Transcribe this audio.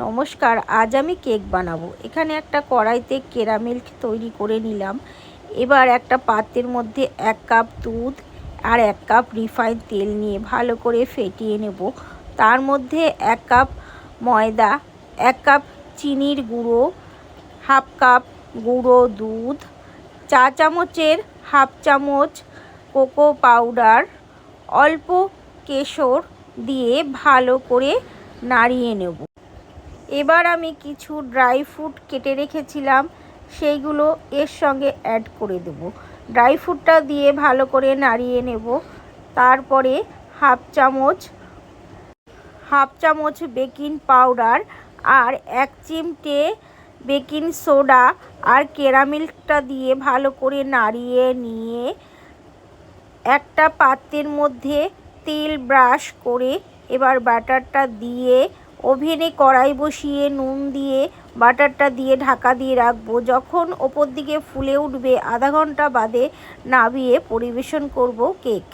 নমস্কার, আজ আমি কেক বানাবো। এখানে একটা কড়াইতে ক্যারামেল তৈরি করে নিলাম। এবার একটা পাত্রের মধ্যে 1 কাপ দুধ আর 1 কাপ রিফাইন তেল নিয়ে ভালো করে ফেটিয়ে নেব। তার মধ্যে 1 কাপ ময়দা, 1 কাপ চিনির গুঁড়ো, হাফ কাপ গুঁড়ো দুধ, চা চামচের হাফ চামচ কোকো পাউডার, অল্প কেশর দিয়ে ভালো করে নাড়িয়ে নেব। এবার আমি কিছু ড্রাই ফ্রুট কেটে রেখেছিলাম, সেইগুলো এর সঙ্গে অ্যাড করে দেব। ড্রাই ফ্রুটটা দিয়ে ভালো করে নাড়িয়ে নেব। তারপরে হাফ চামচ বেকিং পাউডার আর 1 চিমটে বেকিং সোডা আর ক্যারামেলটা দিয়ে ভালো করে নাড়িয়ে নিয়ে একটা পাত্রের মধ্যে তেল ব্রাশ করে এবার বাটারটা দিয়ে ওভেনে কড়াই বসিয়ে নুন দিয়ে বাটারটা দিয়ে ঢাকা দিয়ে রাখবো। যখন ওপর দিকে ফুলে উঠবে আধা ঘন্টা বাদে নামিয়ে পরিবেশন করব কেক।